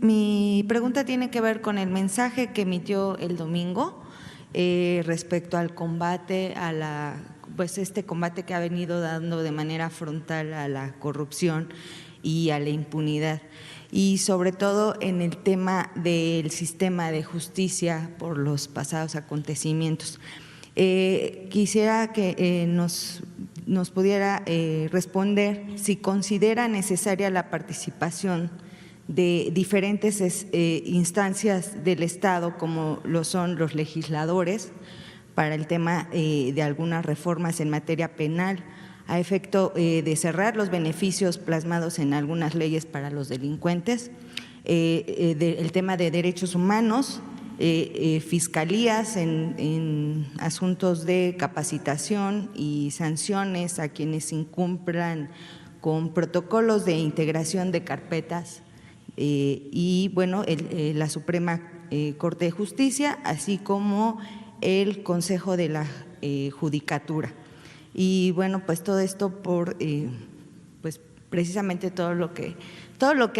Mi pregunta tiene que ver con el mensaje que emitió el domingo respecto al combate pues este combate que ha venido dando de manera frontal a la corrupción y a la impunidad, y sobre todo en el tema del sistema de justicia por los pasados acontecimientos. Quisiera que nos pudiera responder si considera necesaria la participación de diferentes instancias del Estado, como lo son los legisladores, para el tema de algunas reformas en materia penal, a efecto de cerrar los beneficios plasmados en algunas leyes para los delincuentes, el tema de derechos humanos, fiscalías en asuntos de capacitación y sanciones a quienes incumplan con protocolos de integración de carpetas, y bueno, la Suprema Corte de Justicia, así como el Consejo de la Judicatura. Y bueno, pues todo esto por pues precisamente todo lo que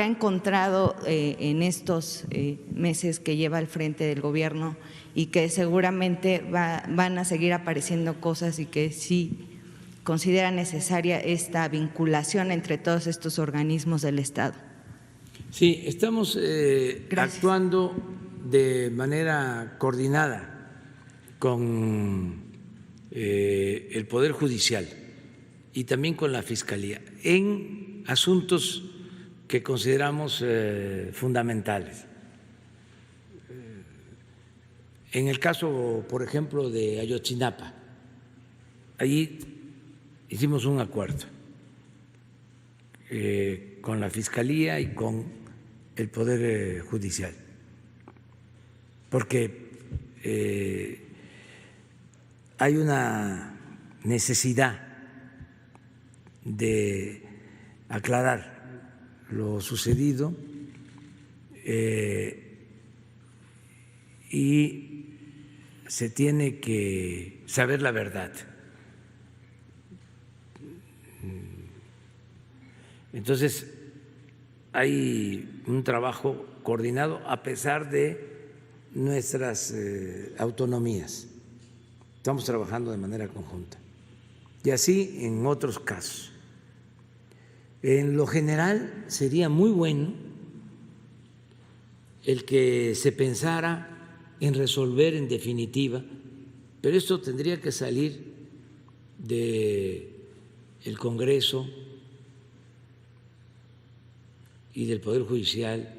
ha encontrado en estos meses que lleva al frente del gobierno, y que seguramente van a seguir apareciendo cosas, y que sí considera necesaria esta vinculación entre todos estos organismos del Estado. Sí, estamos actuando de manera coordinada con el Poder Judicial y también con la Fiscalía en asuntos que consideramos fundamentales. En el caso, por ejemplo, de Ayotzinapa, allí hicimos un acuerdo con la Fiscalía y con el Poder Judicial, porque hay una necesidad de aclarar lo sucedido y se tiene que saber la verdad. Entonces, hay un trabajo coordinado a pesar de nuestras autonomías. Estamos trabajando de manera conjunta. Y así en otros casos. En lo general sería muy bueno el que se pensara en resolver en definitiva, pero esto tendría que salir del Congreso y del Poder Judicial,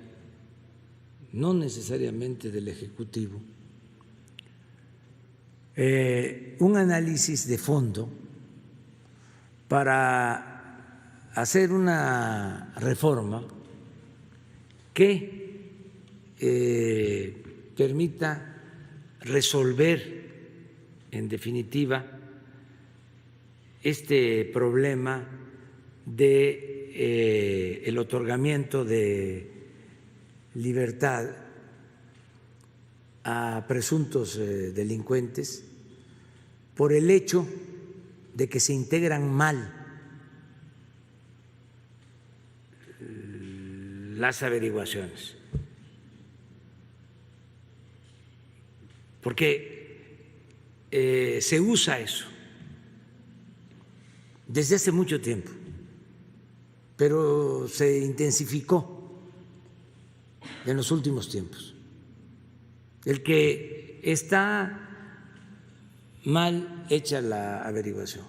no necesariamente del Ejecutivo, un análisis de fondo para hacer una reforma que permita resolver en definitiva este problema de el otorgamiento de libertad a presuntos delincuentes por el hecho de que se integran mal las averiguaciones, porque se usa eso desde hace mucho tiempo, pero se intensificó en los últimos tiempos. El que está mal hecha la averiguación,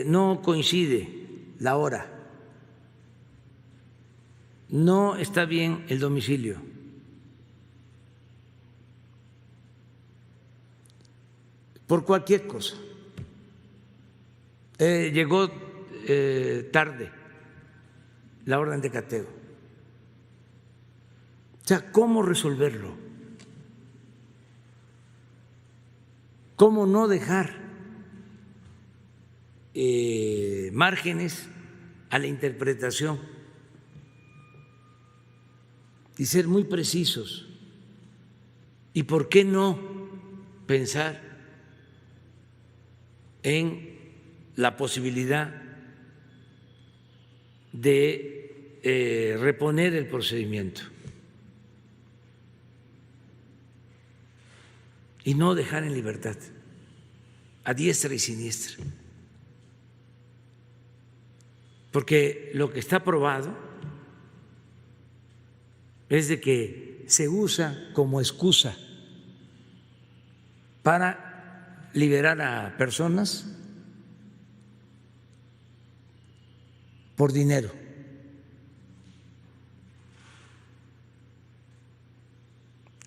no coincide la hora, no está bien el domicilio, por cualquier cosa, llegó tarde la orden de cateo. O sea, ¿cómo resolverlo? ¿Cómo no dejar márgenes a la interpretación y ser muy precisos? ¿Y por qué no pensar en la posibilidad de reponer el procedimiento y no dejar en libertad a diestra y siniestra. Porque lo que está probado es de que se usa como excusa para liberar a personas por dinero.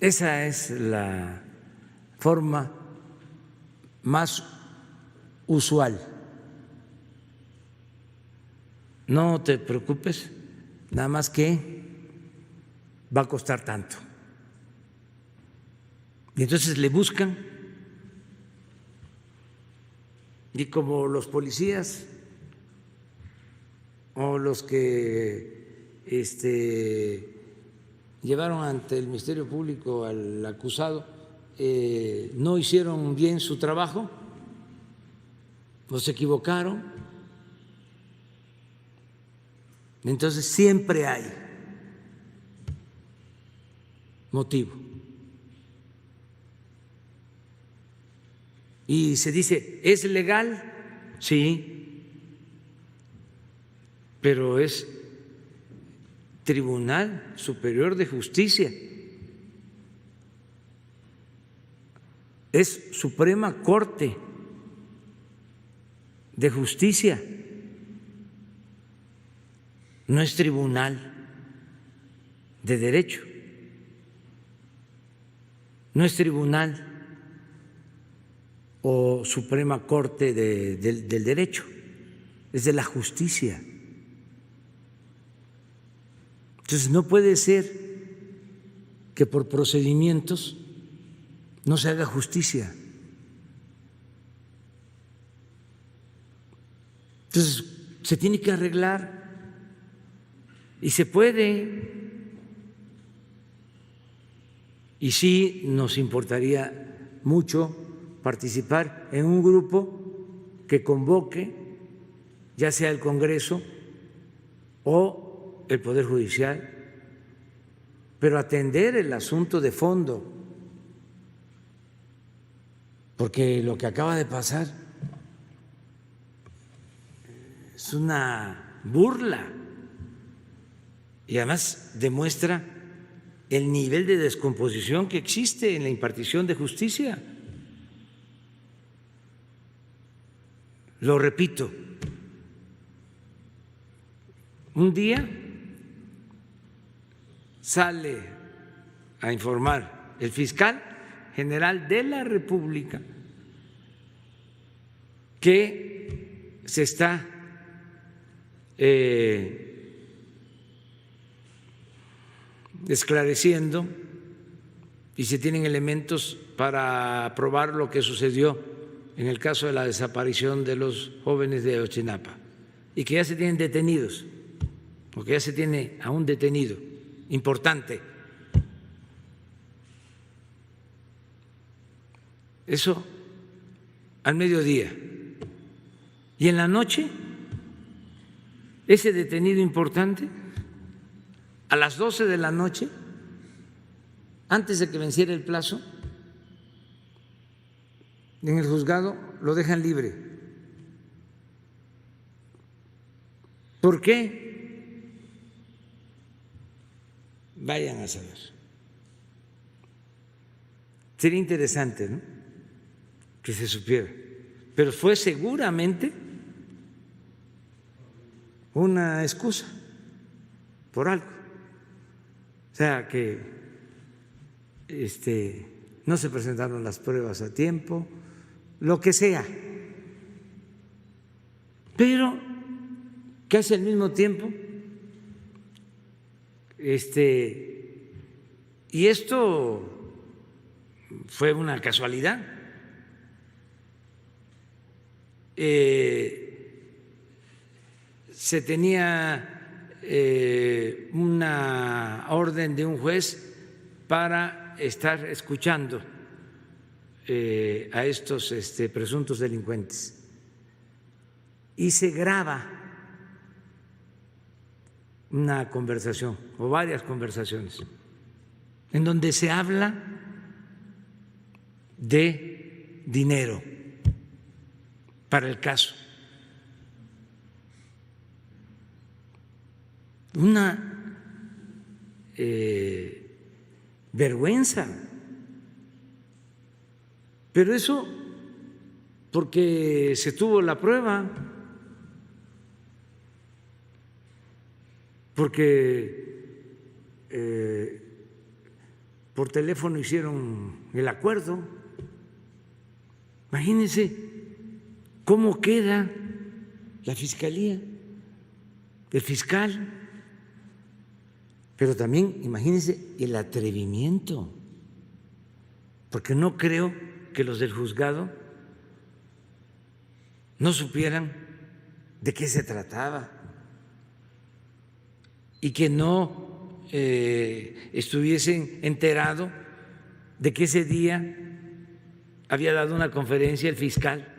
Esa es la forma más usual. No te preocupes, nada más que va a costar tanto. Y entonces le buscan, y como los policías o los que llevaron ante el Ministerio Público al acusado no hicieron bien su trabajo o se equivocaron, entonces siempre hay motivo. Y se dice, ¿es legal? Sí, pero es Tribunal Superior de Justicia, es Suprema Corte de Justicia, no es Tribunal de Derecho, no es Tribunal o Suprema Corte del Derecho, es de la justicia. Entonces no puede ser que por procedimientos no se haga justicia. Entonces se tiene que arreglar y se puede. Y sí nos importaría mucho participar en un grupo que convoque, ya sea el Congreso o el Poder Judicial, pero atender el asunto de fondo, porque lo que acaba de pasar es una burla y además demuestra el nivel de descomposición que existe en la impartición de justicia. Lo repito, un día sale a informar el fiscal general de la República que se está esclareciendo y se tienen elementos para probar lo que sucedió en el caso de la desaparición de los jóvenes de Ayotzinapa y que ya se tienen detenidos, porque ya se tiene a un detenido importante. Eso al mediodía. Y en la noche, ese detenido importante, a las 12 de la noche, antes de que venciera el plazo, en el juzgado lo dejan libre. ¿Por qué? Vayan a saber. Sería interesante, ¿no?, que se supiera, pero fue seguramente una excusa por algo, o sea que no se presentaron las pruebas a tiempo, lo que sea, pero casi al mismo tiempo y esto fue una casualidad. Se tenía una orden de un juez para estar escuchando a estos presuntos delincuentes y se graba una conversación o varias conversaciones en donde se habla de dinero para el caso. Una vergüenza. Pero eso porque se tuvo la prueba, porque por teléfono hicieron el acuerdo. Imagínense cómo queda la fiscalía, el fiscal, pero también imagínense el atrevimiento, porque no creo que los del juzgado no supieran de qué se trataba y que no estuviesen enterados de que ese día había dado una conferencia el fiscal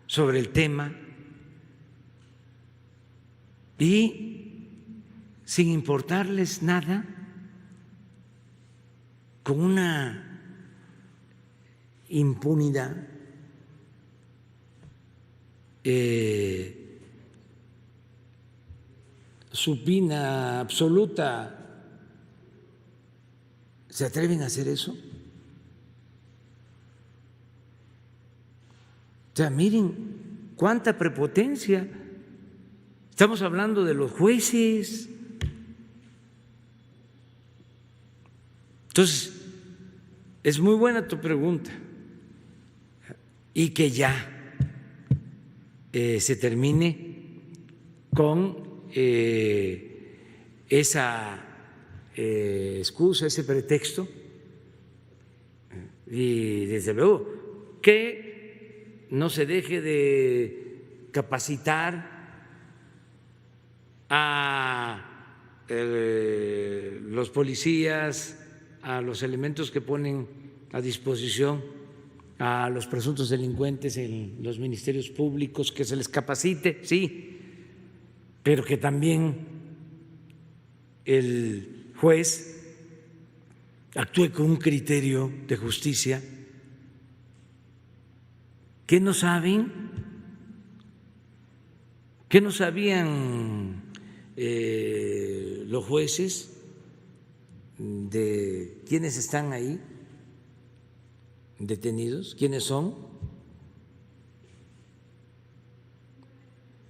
sobre el tema y sin importarles nada, con una impunidad supina, absoluta, ¿se atreven a hacer eso? O sea, miren cuánta prepotencia. Estamos hablando de los jueces. Entonces, es muy buena tu pregunta y que ya se termine con esa excusa, ese pretexto, y desde luego que no se deje de capacitar a los policías, a los elementos que ponen a disposición a los presuntos delincuentes en los ministerios públicos, que se les capacite, sí, pero que también el juez actúe con un criterio de justicia. ¿Qué no saben? ¿Qué no sabían los jueces de quiénes están ahí detenidos, quiénes son?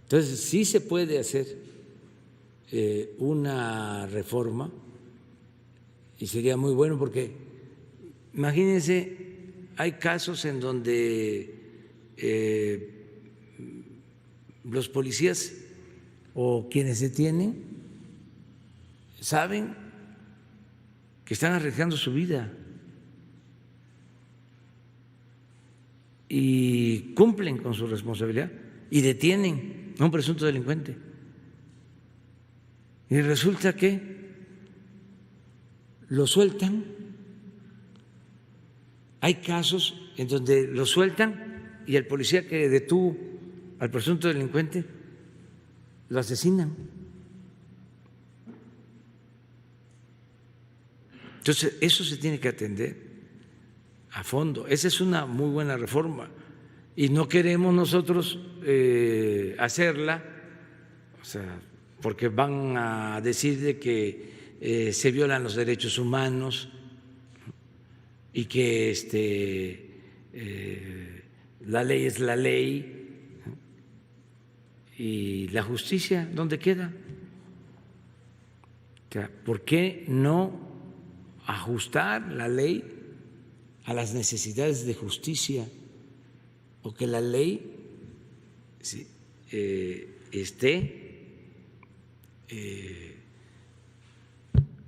Entonces sí se puede hacer una reforma y sería muy bueno, porque imagínense, hay casos en donde los policías o quienes detienen saben que están arriesgando su vida y cumplen con su responsabilidad y detienen a un presunto delincuente. Y resulta que lo sueltan. Hay casos en donde lo sueltan y el policía que detuvo al presunto delincuente lo asesinan. Entonces, eso se tiene que atender a fondo. Esa es una muy buena reforma y no queremos nosotros hacerla, o sea, porque van a decir de que se violan los derechos humanos y que la ley es la ley y la justicia, ¿dónde queda? O sea, ¿por qué no ajustar la ley a las necesidades de justicia, o que la ley esté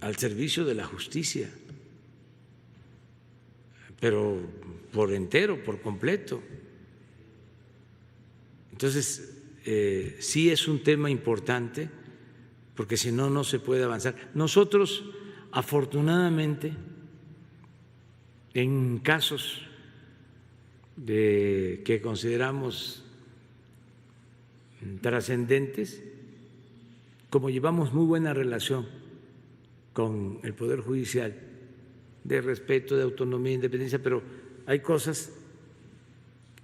al servicio de la justicia, pero por entero, por completo? Entonces, sí es un tema importante, porque si no, no se puede avanzar. Nosotros, afortunadamente, en casos que consideramos trascendentes, como llevamos muy buena relación con el Poder Judicial, de respeto, de autonomía, independencia, pero hay cosas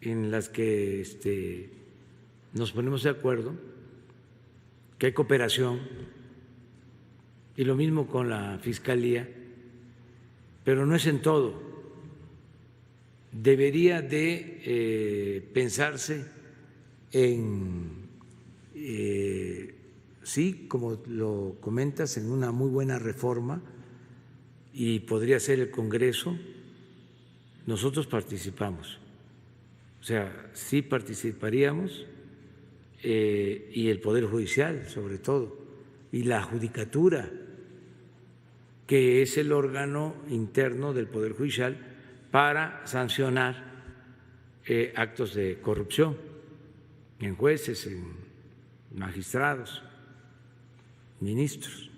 en las que nos ponemos de acuerdo, que hay cooperación, y lo mismo con la Fiscalía, pero no es en todo. Debería de pensarse en, sí, como lo comentas, en una muy buena reforma, y podría ser el Congreso. Nosotros participamos, o sea, sí participaríamos, y el Poder Judicial sobre todo, y la Judicatura, que es el órgano interno del Poder Judicial para sancionar actos de corrupción en jueces, en magistrados, ministros.